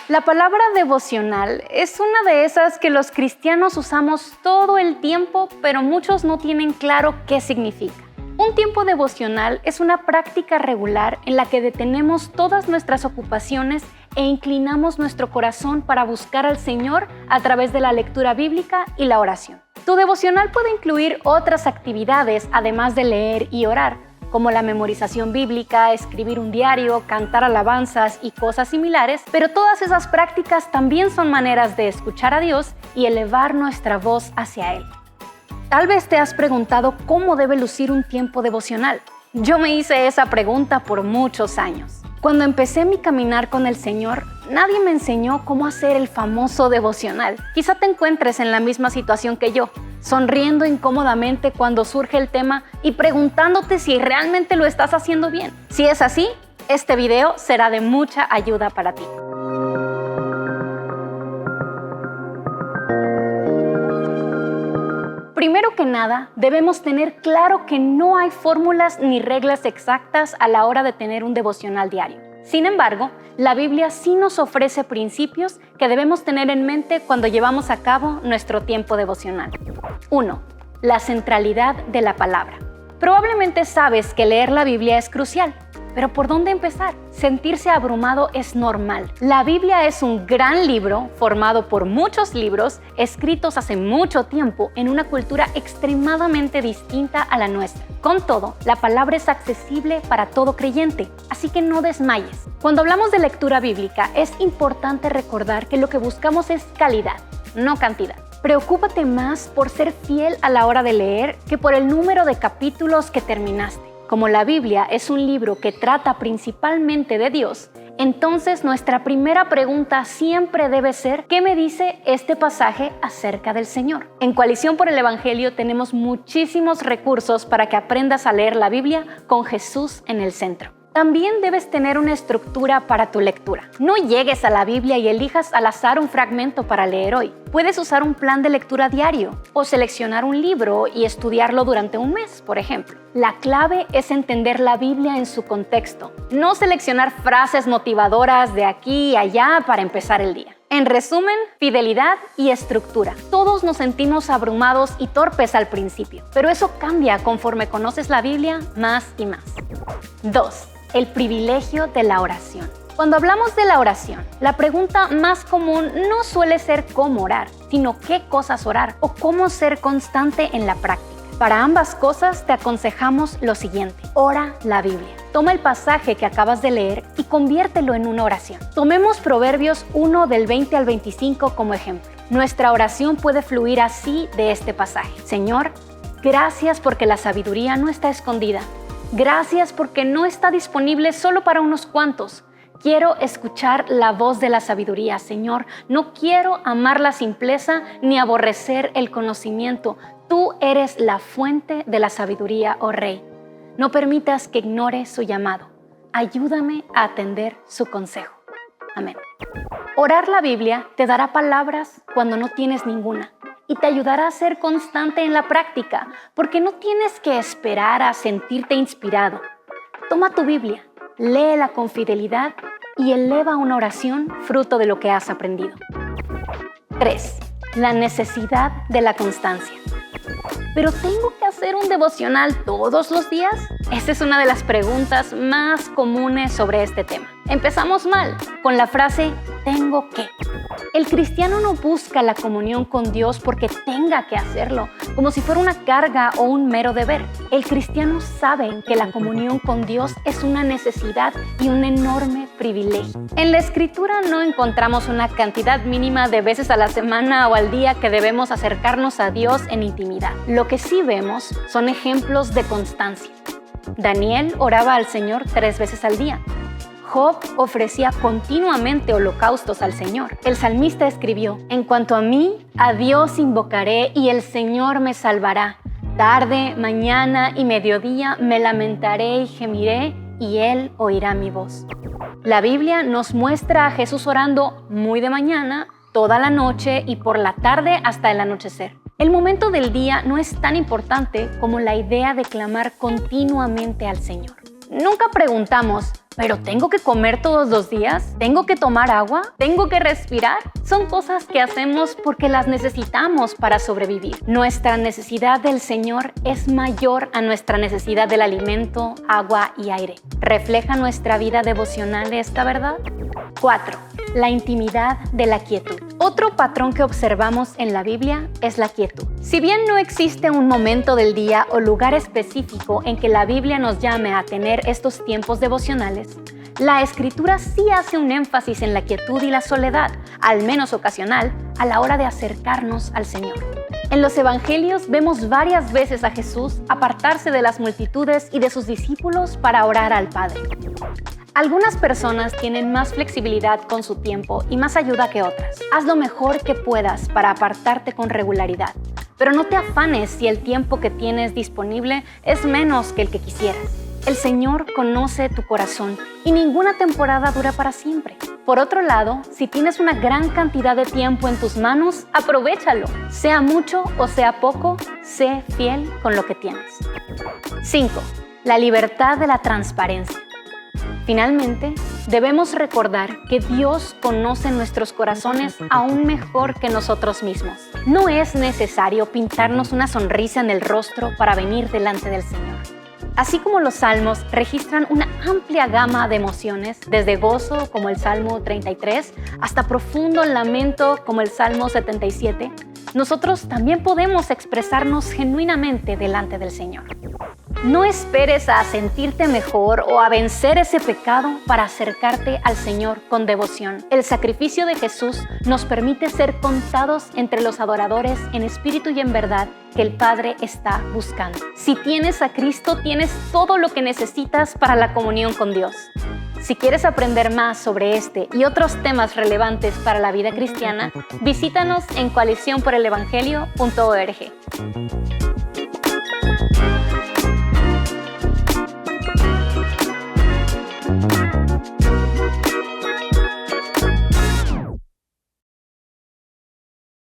La palabra devocional es una de esas que los cristianos usamos todo el tiempo, pero muchos no tienen claro qué significa. Un tiempo devocional es una práctica regular en la que detenemos todas nuestras ocupaciones e inclinamos nuestro corazón para buscar al Señor a través de la lectura bíblica y la oración. Tu devocional puede incluir otras actividades además de leer y orar, como la memorización bíblica, escribir un diario, cantar alabanzas y cosas similares, pero todas esas prácticas también son maneras de escuchar a Dios y elevar nuestra voz hacia Él. Tal vez te has preguntado cómo debe lucir un tiempo devocional. Yo me hice esa pregunta por muchos años. Cuando empecé mi caminar con el Señor, nadie me enseñó cómo hacer el famoso devocional. Quizá te encuentres en la misma situación que yo, sonriendo incómodamente cuando surge el tema y preguntándote si realmente lo estás haciendo bien. Si es así, este video será de mucha ayuda para ti. Primero que nada, debemos tener claro que no hay fórmulas ni reglas exactas a la hora de tener un devocional diario. Sin embargo, la Biblia sí nos ofrece principios que debemos tener en mente cuando llevamos a cabo nuestro tiempo devocional. 1. La centralidad de la palabra. Probablemente sabes que leer la Biblia es crucial, pero ¿por dónde empezar? Sentirse abrumado es normal. La Biblia es un gran libro formado por muchos libros escritos hace mucho tiempo en una cultura extremadamente distinta a la nuestra. Con todo, la palabra es accesible para todo creyente, así que no desmayes. Cuando hablamos de lectura bíblica, es importante recordar que lo que buscamos es calidad, no cantidad. Preocúpate más por ser fiel a la hora de leer que por el número de capítulos que terminaste. Como la Biblia es un libro que trata principalmente de Dios, entonces nuestra primera pregunta siempre debe ser: ¿qué me dice este pasaje acerca del Señor? En Coalición por el Evangelio tenemos muchísimos recursos para que aprendas a leer la Biblia con Jesús en el centro. También debes tener una estructura para tu lectura. No llegues a la Biblia y elijas al azar un fragmento para leer hoy. Puedes usar un plan de lectura diario o seleccionar un libro y estudiarlo durante un mes, por ejemplo. La clave es entender la Biblia en su contexto, no seleccionar frases motivadoras de aquí y allá para empezar el día. En resumen, fidelidad y estructura. Todos nos sentimos abrumados y torpes al principio, pero eso cambia conforme conoces la Biblia más y más. 2. El privilegio de la oración. Cuando hablamos de la oración, la pregunta más común no suele ser cómo orar, sino qué cosas orar o cómo ser constante en la práctica. Para ambas cosas te aconsejamos lo siguiente: ora la Biblia. Toma el pasaje que acabas de leer y conviértelo en una oración. Tomemos Proverbios 1 del 20 al 25 como ejemplo. Nuestra oración puede fluir así de este pasaje: Señor, gracias porque la sabiduría no está escondida. Gracias porque no está disponible solo para unos cuantos. Quiero escuchar la voz de la sabiduría, Señor. No quiero amar la simpleza ni aborrecer el conocimiento. Tú eres la fuente de la sabiduría, oh Rey. No permitas que ignore su llamado. Ayúdame a atender su consejo. Amén. Orar la Biblia te dará palabras cuando no tienes ninguna y te ayudará a ser constante en la práctica, porque no tienes que esperar a sentirte inspirado. Toma tu Biblia, léela con fidelidad y eleva una oración fruto de lo que has aprendido. 3. La necesidad de la constancia. ¿Pero tengo que hacer un devocional todos los días? Esta es una de las preguntas más comunes sobre este tema. Empezamos mal, con la frase «tengo que». El cristiano no busca la comunión con Dios porque tenga que hacerlo, como si fuera una carga o un mero deber. El cristiano sabe que la comunión con Dios es una necesidad y un enorme privilegio. En la Escritura no encontramos una cantidad mínima de veces a la semana o al día que debemos acercarnos a Dios en intimidad. Lo que sí vemos son ejemplos de constancia. Daniel oraba al Señor 3 veces al día. Job ofrecía continuamente holocaustos al Señor. El salmista escribió: en cuanto a mí, a Dios invocaré y el Señor me salvará. Tarde, mañana y mediodía me lamentaré y gemiré y Él oirá mi voz. La Biblia nos muestra a Jesús orando muy de mañana, toda la noche y por la tarde hasta el anochecer. El momento del día no es tan importante como la idea de clamar continuamente al Señor. Nunca preguntamos: ¿Pero tengo que comer todos los días? ¿Tengo que tomar agua? ¿Tengo que respirar? Son cosas que hacemos porque las necesitamos para sobrevivir. Nuestra necesidad del Señor es mayor a nuestra necesidad del alimento, agua y aire. ¿Refleja nuestra vida devocional esta verdad? 4. La intimidad de la quietud. Otro patrón que observamos en la Biblia es la quietud. Si bien no existe un momento del día o lugar específico en que la Biblia nos llame a tener estos tiempos devocionales, la Escritura sí hace un énfasis en la quietud y la soledad, al menos ocasional, a la hora de acercarnos al Señor. En los Evangelios vemos varias veces a Jesús apartarse de las multitudes y de sus discípulos para orar al Padre. Algunas personas tienen más flexibilidad con su tiempo y más ayuda que otras. Haz lo mejor que puedas para apartarte con regularidad, pero no te afanes si el tiempo que tienes disponible es menos que el que quisieras. El Señor conoce tu corazón y ninguna temporada dura para siempre. Por otro lado, si tienes una gran cantidad de tiempo en tus manos, aprovéchalo. Sea mucho o sea poco, sé fiel con lo que tienes. 5. La libertad de la transparencia. Finalmente, debemos recordar que Dios conoce nuestros corazones aún mejor que nosotros mismos. No es necesario pintarnos una sonrisa en el rostro para venir delante del Señor. Así como los salmos registran una amplia gama de emociones, desde gozo como el Salmo 33 hasta profundo lamento como el Salmo 77, nosotros también podemos expresarnos genuinamente delante del Señor. No esperes a sentirte mejor o a vencer ese pecado para acercarte al Señor con devoción. El sacrificio de Jesús nos permite ser contados entre los adoradores en espíritu y en verdad que el Padre está buscando. Si tienes a Cristo, tienes todo lo que necesitas para la comunión con Dios. Si quieres aprender más sobre este y otros temas relevantes para la vida cristiana, visítanos en coaliciónporelevangelio.org.